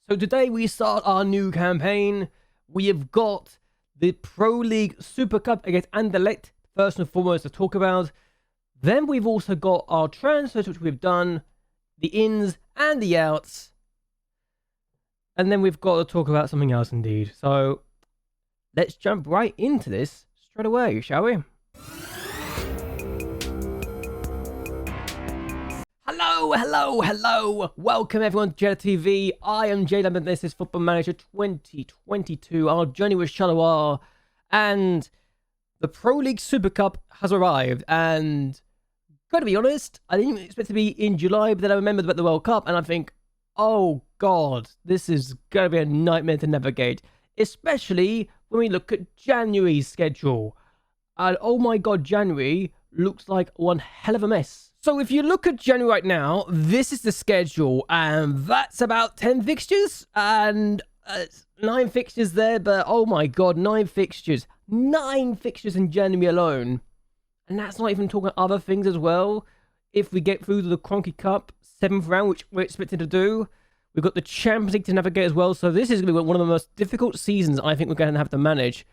So today we start our new campaign. We have got the Pro League Supercup against Anderlecht, first and foremost to talk about. Then we've also got our transfers, which we've done, the ins and the outs. And then we've got to talk about something else indeed. So let's jump right into this straight away, shall we? Hello. Welcome everyone to JLABTV. I am JLAB and this is Football Manager 2022. Our journey with Charleroi and the Pro League Supercup has arrived. And gotta be honest, I didn't expect to be in July, but then I remembered about the World Cup and I think, oh god, this is gonna be a nightmare to navigate. Especially when we look at January's schedule. And oh my god, January looks like one hell of a mess. So if you look at January right now, this is the schedule, and that's about 10 fixtures, and 9 fixtures there, but oh my god, 9 fixtures. 9 fixtures in January alone. And that's not even talking other things as well. If we get through to the Cronky Cup, 7th round, which we're expected to do, we've got the Champions League to navigate as well, so this is going to be one of the most difficult seasons I think we're going to have to manage.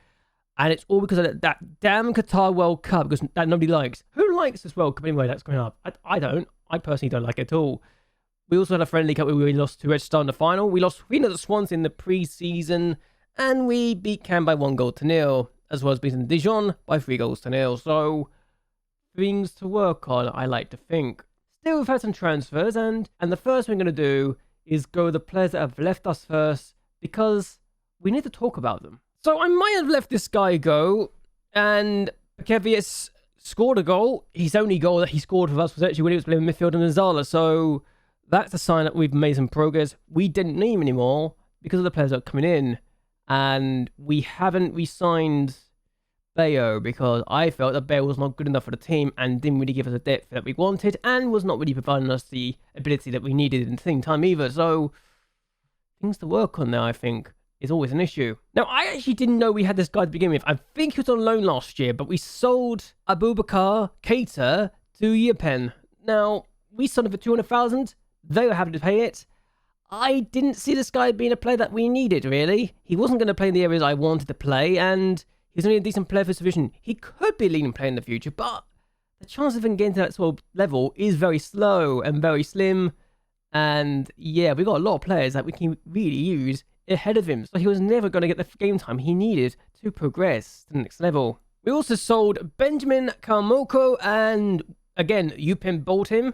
And it's all because of that damn Qatar World Cup, because that nobody likes. Who likes this World Cup anyway that's coming up? I don't. I personally don't like it at all. We also had a friendly cup where we lost to Red Star in the final. We lost 3-0 to Swans in the pre-season. And we beat Cam by 1-0, as well as beating Dijon by 3-0. So, things to work on, I like to think. Still, we've had some transfers, and the first thing we're going to do is go with the players that have left us first, because we need to talk about them. So I might have left this guy go, and Kevius scored a goal. His only goal that he scored for us was actually when he was playing midfield in Zala. So that's a sign that we've made some progress. We didn't need him anymore because of the players that are coming in. And we haven't re-signed Bayo because I felt that Bayo was not good enough for the team and didn't really give us the depth that we wanted and was not really providing us the ability that we needed in the same time either. So things to work on there, I think, is always an issue. Now, I actually didn't know we had this guy to begin with. I think he was on loan last year, but we sold Abubakar Keita to Yepen. Now, we sold him for 200,000. They were happy to pay it. I didn't see this guy being a player that we needed, really. He wasn't going to play in the areas I wanted to play, and he's only a decent player for this division. He could be a leading player in the future, but the chance of him getting to that sort of level is very slow and very slim. And yeah, we've got a lot of players that we can really use ahead of him, so he was never going to get the game time he needed to progress to the next level. We also sold Benjamin Kalmoko, and again, Yupin bought him.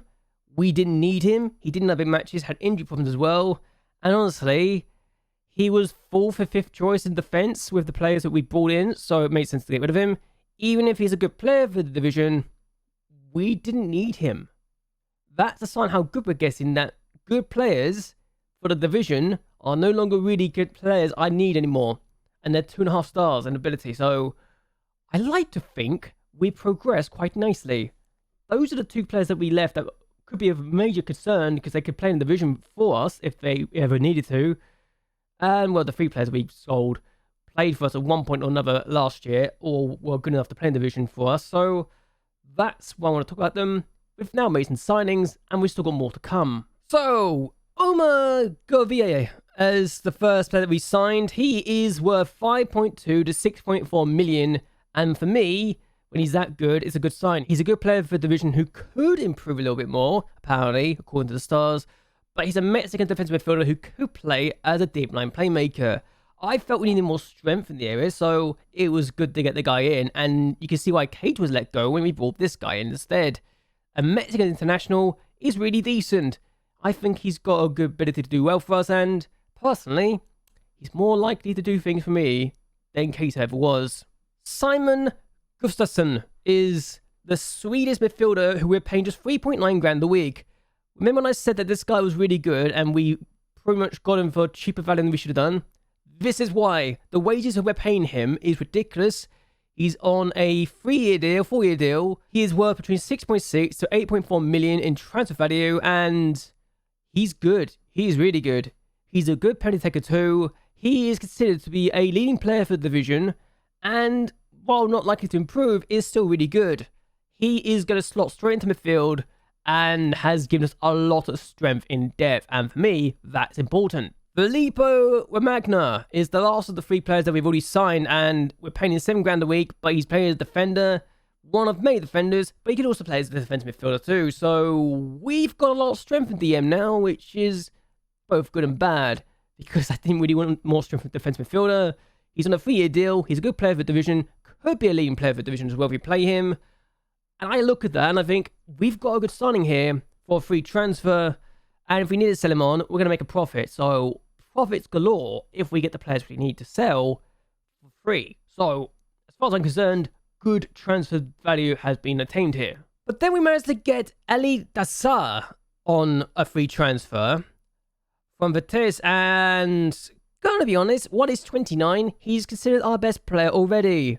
We didn't need him. He didn't have big matches, had injury problems as well, and honestly, he was 4th or 5th choice in defense with the players that we brought in, so it made sense to get rid of him. Even if he's a good player for the division, we didn't need him. That's a sign how good we're getting, that good players for the division are no longer really good players I need anymore. And they're 2.5 stars in ability. So I like to think we progress quite nicely. Those are the 2 players that we left that could be of major concern because they could play in the division for us if they ever needed to. And well, the 3 players we sold played for us at one point or another last year or were good enough to play in the division for us. So that's why I want to talk about them. We've now made some signings and we've still got more to come. So Omar Govier as the first player that we signed. He is worth 5.2 to 6.4 million, and for me, when he's that good, it's a good sign. He's a good player for the division who could improve a little bit more, apparently, according to the stars, but he's a Mexican defensive midfielder who could play as a deep line playmaker. I felt we needed more strength in the area, so it was good to get the guy in, and you can see why Kate was let go when we brought this guy in instead. A Mexican international is really decent. I think he's got a good ability to do well for us, and personally, he's more likely to do things for me than Keita ever was. Simon Gustafsson is the Swedish midfielder who we're paying just 3.9 grand a week. Remember when I said that this guy was really good and we pretty much got him for cheaper value than we should have done? This is why. The wages that we're paying him is ridiculous. He's on a 3-year deal, 4-year deal. He is worth between 6.6 to 8.4 million in transfer value, and he's good. He is really good. He's a good penalty taker too. He is considered to be a leading player for the division, and while not likely to improve, is still really good. He is going to slot straight into midfield and has given us a lot of strength in depth, and for me, that's important. Filippo Romagna is the last of the 3 players that we've already signed, and we're paying him £7 a week, but he's playing as a defender, one of many defenders, but he can also play as a defensive midfielder too. So we've got a lot of strength in DM now, which is both good and bad, because I didn't really want more strength in defensive midfielder. He's on a 3-year deal, he's a good player for the division, could be a leading player for the division as well if we play him. And I look at that and I think, we've got a good signing here for a free transfer, and if we need to sell him on, we're going to make a profit. So profits galore if we get the players we need to sell for free. So as far as I'm concerned, good transfer value has been attained here. But then we managed to get Ali Dassar on a free transfer from Vitesse, and gonna be honest, what is 29? He's considered our best player already.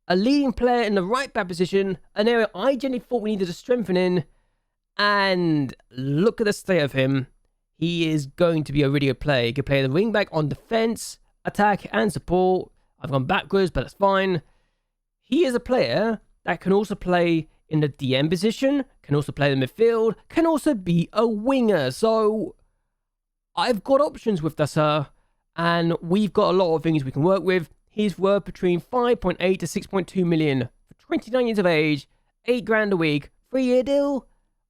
A leading player in the right back position, an area I genuinely thought we needed to strengthen in, and look at the state of him. He is going to be a really good player. He can play the wing back on defense, attack, and support. I've gone backwards, but that's fine. He is a player that can also play in the DM position, can also play in the midfield, can also be a winger. So I've got options with Dassar, and we've got a lot of things we can work with. He's worth between 5.8 to 6.2 million for 29 years of age, £8 a week, 3-year deal.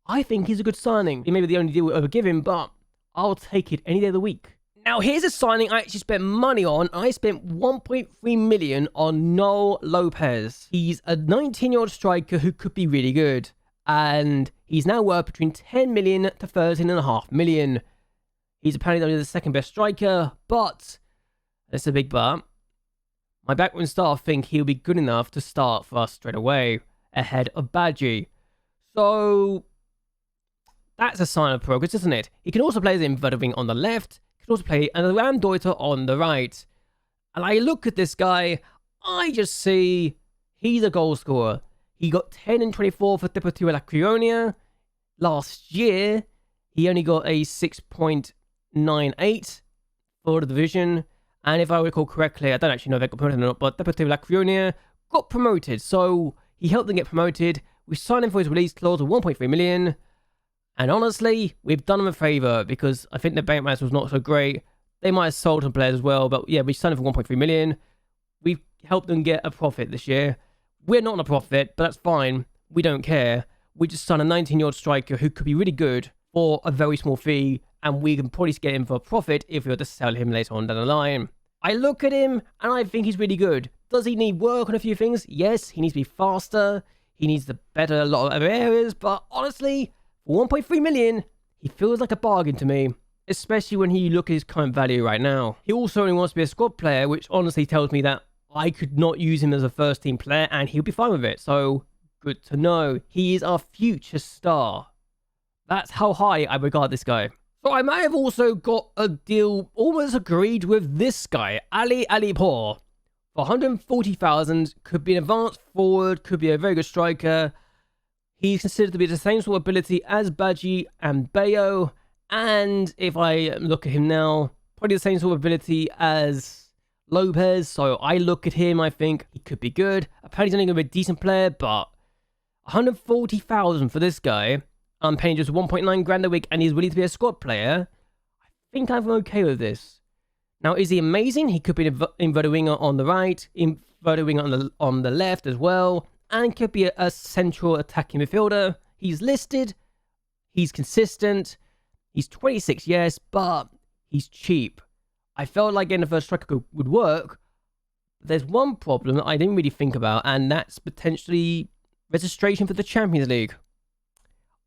I think he's a good signing. He may be the only deal we'll ever give him, but I'll take it any day of the week. Now, here's a signing I actually spent money on. I spent 1.3 million on Noel Lopez. He's a 19-year-old striker who could be really good, and he's now worth between 10 million to 13.5 million. He's apparently only the second best striker, but that's a big but. My backroom staff think he'll be good enough to start for us straight away, ahead of Badgie. So that's a sign of progress, isn't it? He can also play as an inverted wing on the left, can also play an Ram Deuter on the right. And I look at this guy, I just see he's a goal scorer. He got 10 and 24 for Deportivo La Coruña. Last year, he only got a 6.98 for the division. And if I recall correctly, I don't actually know if they got promoted or not, but Deportivo La Coruña got promoted. So he helped them get promoted. We signed him for his release clause of 1.3 million. And honestly, we've done him a favour, because I think the bank balance was not so great. They might have sold some players as well, but yeah, we signed him for 1.3 million. We've helped them get a profit this year. We're not on a profit, but that's fine. We don't care. We just signed a 19-year-old striker who could be really good for a very small fee, and we can probably get him for a profit if we were to sell him later on down the line. I look at him, and I think he's really good. Does he need work on a few things? Yes, he needs to be faster. He needs to better a lot of other areas, but honestly, for 1.3 million, he feels like a bargain to me, especially when you look at his current value right now. He also only wants to be a squad player, which honestly tells me that I could not use him as a first team player and he'll be fine with it. So, good to know. He is our future star. That's how high I regard this guy. So I might have also got a deal almost agreed with this guy, Ali Alipour. For 140,000, could be an advanced forward, could be a very good striker. He's considered to be the same sort of ability as Badgie and Bayo. And if I look at him now, probably the same sort of ability as Lopez. So I look at him, I think he could be good. Apparently he's only going to be a decent player, but 140,000 for this guy. I'm paying just 1.9 grand a week and he's willing to be a squad player. I think I'm okay with this. Now, is he amazing? He could be an inverted winger on the right, inverted winger on the left as well. And could be a central attacking midfielder. He's listed. He's consistent. He's 26, yes, but he's cheap. I felt like getting the first striker would work. But there's one problem that I didn't really think about, and that's potentially registration for the Champions League.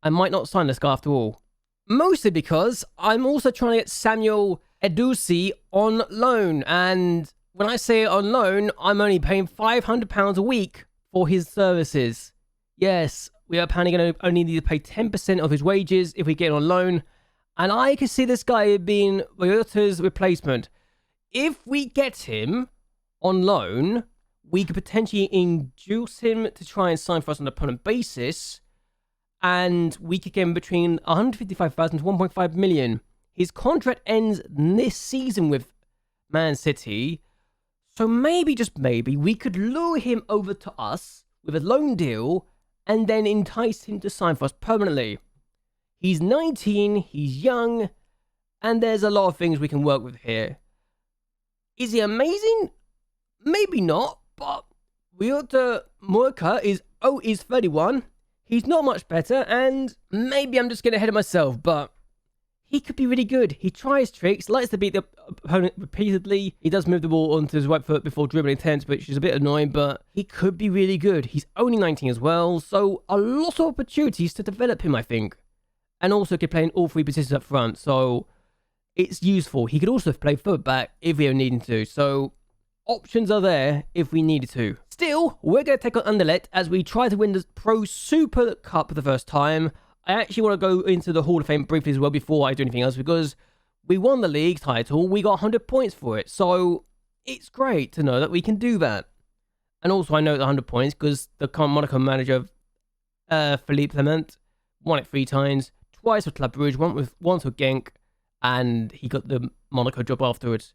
I might not sign this guy after all. Mostly because I'm also trying to get Samuel Edusi on loan. And when I say on loan, I'm only paying £500 a week for his services. Yes, we are apparently going to only need to pay 10% of his wages if we get on loan. And I can see this guy being Ryotter's replacement. If we get him on loan, we could potentially induce him to try and sign for us on a permanent basis. And we could get him between 155,000 to 1.5 million. His contract ends this season with Man City. So maybe, just maybe, we could lure him over to us with a loan deal and then entice him to sign for us permanently. He's 19, he's young, And there's a lot of things we can work with here. Is he amazing? Maybe not, but Murka is 31. He's not much better, and maybe I'm just getting ahead of myself, but he could be really good. He tries tricks, likes to beat the opponent repeatedly. He does move the ball onto his right foot before dribbling intense, which is a bit annoying, but he could be really good. He's only 19 as well, so a lot of opportunities to develop him, I think. And also could play in all three positions up front, so it's useful. He could also play third back if we are needing to, so options are there if we needed to. Still, we're going to take on Anderlecht as we try to win the Pro Super Cup for the first time. I actually want to go into the Hall of Fame briefly as well before I do anything else, because we won the league title. We got 100 points for it, so it's great to know that we can do that. And also, I know the 100 points because the Monaco manager, Philippe Clement, won it 3 times, twice with Club Brugge, once with Genk, and he got the Monaco job afterwards.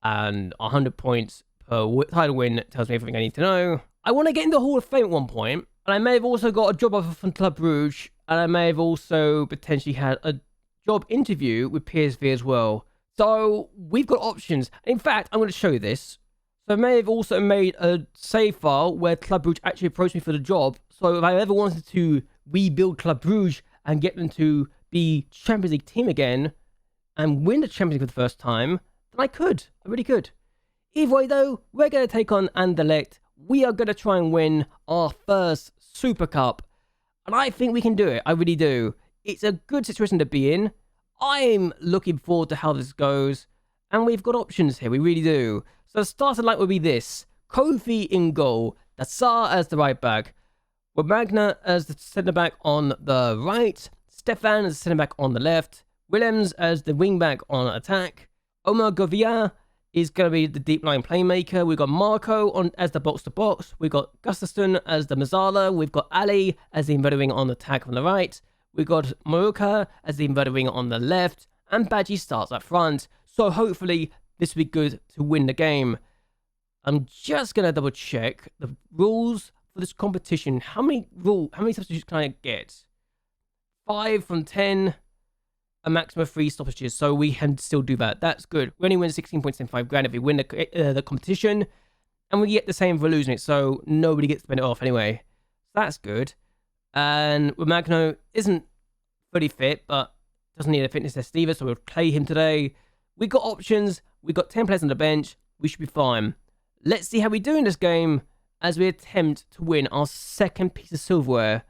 And 100 points per title win tells me everything I need to know. I want to get in the Hall of Fame at one point, and I may have also got a job offer from Club Brugge, and I may have also potentially had a job interview with PSV as well. So we've got options. In fact, I'm going to show you this. So I may have also made a save file where Club Brugge actually approached me for the job. So if I ever wanted to rebuild Club Brugge and get them to be Champions League team again and win the Champions League for the first time, then I could. I really could. Either way though, we're going to take on Anderlecht. We are going to try and win our first Super Cup. And I think we can do it. I really do. It's a good situation to be in. I'm looking forward to how this goes. And we've got options here. We really do. So the starting line will be this. Kofi in goal. Dassar as the right back. Wagner as the centre back on the right. Stefan as the centre back on the left. Willems as the wing back on attack. Omar Govia is going to be the deep line playmaker. We've got Marco as the box-to-box. We've got Gustafsson as the Mazzala. We've got Ali as the inverted wing on the attack on the right. We've got Maruka as the inverted wing on the left. And Badgie starts up front. So hopefully this will be good to win the game. I'm just going to double check the rules for this competition. How many substitutes can I get? 5 from 10. A maximum of 3 stoppages, so we can still do that. That's good. We only win 16.75 grand if we win the competition, and we get the same for losing it, so nobody gets to spend it off anyway. So that's good. And Magno isn't fully fit, but doesn't need a fitness test either, so we'll play him today. We got options. We got 10 players on the bench. We should be fine. Let's see how we do in this game as we attempt to win our second piece of silverware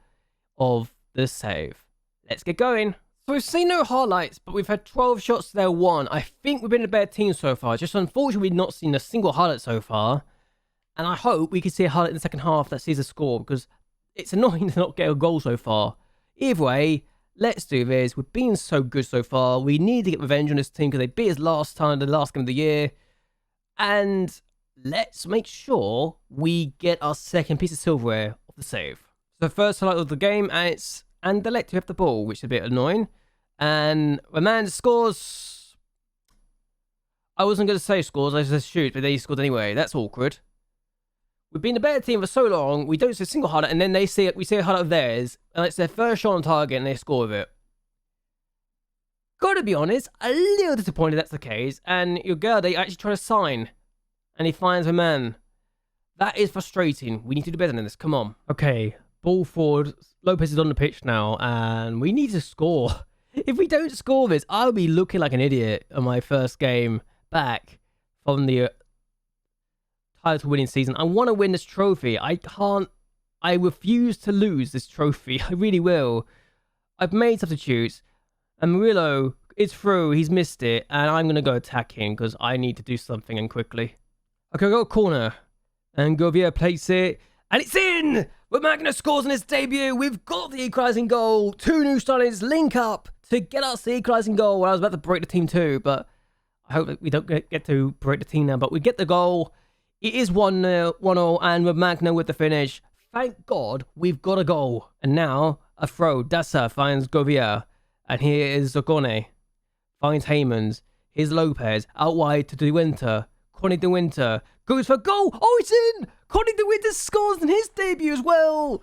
of the save. Let's get going. So we've seen no highlights, but we've had 12 shots to their 1. I think we've been a better team so far. Just unfortunately, we've not seen a single highlight so far. And I hope we can see a highlight in the second half that sees a score, because it's annoying to not get a goal so far. Either way, let's do this. We've been so good so far. We need to get revenge on this team because they beat us last time, the last game of the year. And let's make sure we get our second piece of silverware of the save. So first highlight of the game, and it's Anderlecht who have the ball, which is a bit annoying. And Roman scores. I wasn't going to say scores, I just shoot, but they scored anyway. That's awkward. We've been a better team for so long, we don't see a single highlight, and then we see a highlight of theirs, and it's their first shot on target, and they score with it. Gotta be honest, a little disappointed that's the case, and Ugarte actually trying to sign, and he finds a man. That is frustrating. We need to do better than this, come on. Okay, ball forward. Lopez is on the pitch now, and we need to score. If we don't score this, I'll be looking like an idiot on my first game back from the title winning season. I want to win this trophy. I refuse to lose this trophy. I really will. I've made substitutes, and Murillo is through. He's missed it, and I'm going to go attack him because I need to do something and quickly. Okay, I got a corner, and Govia plays it, and it's in! Magna scores on his debut. We've got the equalising goal. 2 new starters link up to get us the equalising goal. Well, I was about to break the team too, but I hope that we don't get to break the team now. But we get the goal. It is 1-0, and Magna with the finish. Thank God we've got a goal. And now a throw. Dassa finds Govia. And here is Zogone. Finds Heymans. Here's Lopez. Out wide to De Winter. Connie De Winter goes for goal. Oh, it's in! Connie De Winter scores in his debut as well.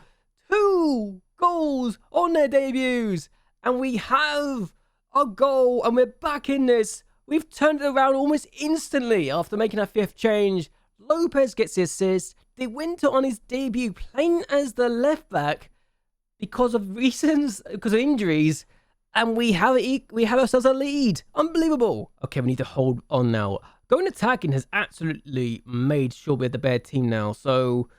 2 goals on their debuts. And we have a goal, and we're back in this. We've turned it around almost instantly after making our 5th change. Lopez gets the assist. De Winter on his debut, playing as the left back because of injuries, and we have ourselves a lead. Unbelievable. Okay, we need to hold on now. Going attacking has absolutely made sure we're the better team now, so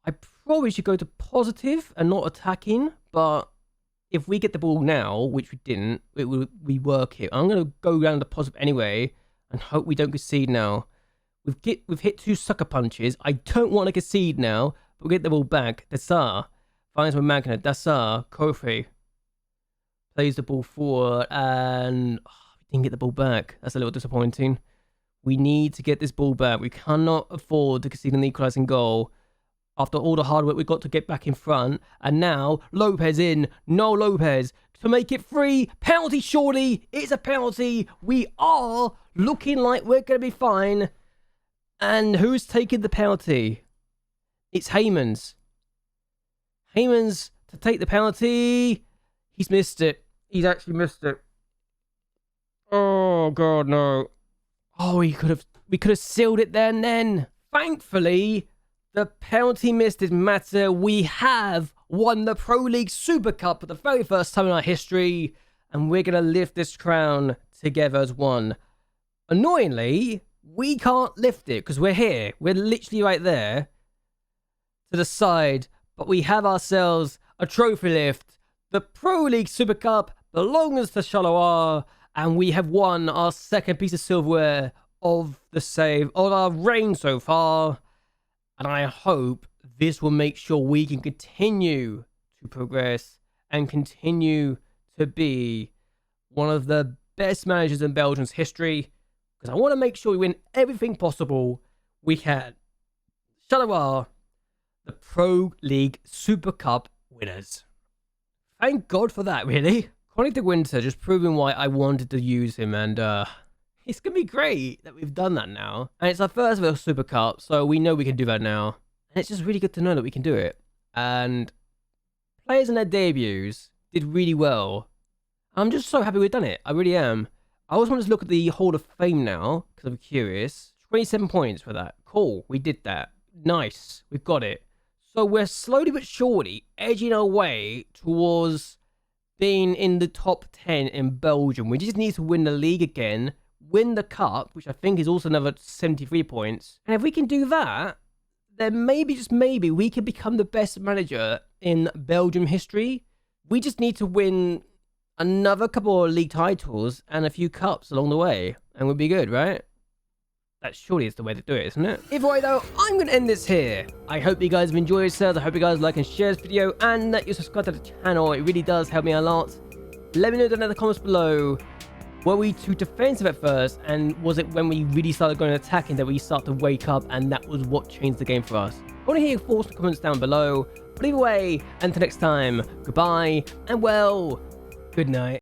I probably should go to positive and not attacking, but if we get the ball now, which we didn't, we work it. I'm going to go down to positive anyway and hope we don't concede now. We've hit 2 sucker punches. I don't want to concede now, but we'll get the ball back. Dassar finds with Magna. Dassar, Kofi plays the ball forward, and we didn't get the ball back. That's a little disappointing. We need to get this ball back. We cannot afford to concede an equalising goal after all the hard work we got to get back in front. And now Lopez in. No Lopez to make it 3. Penalty, surely. It's a penalty. We are looking like we're going to be fine. And who's taking the penalty? It's Heymans. Heymans to take the penalty. He's missed it. He's actually missed it. Oh, God, no. Oh, we could have sealed it there and then. Thankfully, the penalty miss didn't matter. We have won the Pro League Supercup for the very first time in our history. And we're going to lift this crown together as one. Annoyingly, we can't lift it because we're here. We're literally right there to the side. But we have ourselves a trophy lift. The Pro League Supercup belongs to Charleroi. And we have won our 2nd piece of silverware of our reign so far. And I hope this will make sure we can continue to progress and continue to be one of the best managers in Belgium's history. Because I want to make sure we win everything possible we can. Charleroi, the Pro League Super Cup winners. Thank God for that, really. Connie de Winter just proving why I wanted to use him, and it's going to be great that we've done that now. And it's our first ever Super Cup, so we know we can do that now. And it's just really good to know that we can do it. And players in their debuts did really well. I'm just so happy we've done it. I really am. I always want to look at the Hall of Fame now, because I'm curious. 27 points for that. Cool, we did that. Nice, we've got it. So we're slowly but surely edging our way towards being in the top 10 in Belgium. We just need to win the league again, win the cup, which I think is also another 73 points. And if we can do that, then maybe, just maybe, we can become the best manager in Belgium history. We just need to win another couple of league titles and a few cups along the way, and we'll be good, right? That surely is the way to do it, isn't it? Either way though, I'm going to end this here. I hope you guys have enjoyed yourselves. I hope you guys like and share this video, and that you subscribe to the channel. It really does help me a lot. Let me know down in the comments below. Were we too defensive at first, and was it when we really started going attacking that we started to wake up, and that was what changed the game for us? I want to hear your thoughts and comments down below. But either way, until next time, goodbye, and well, good night.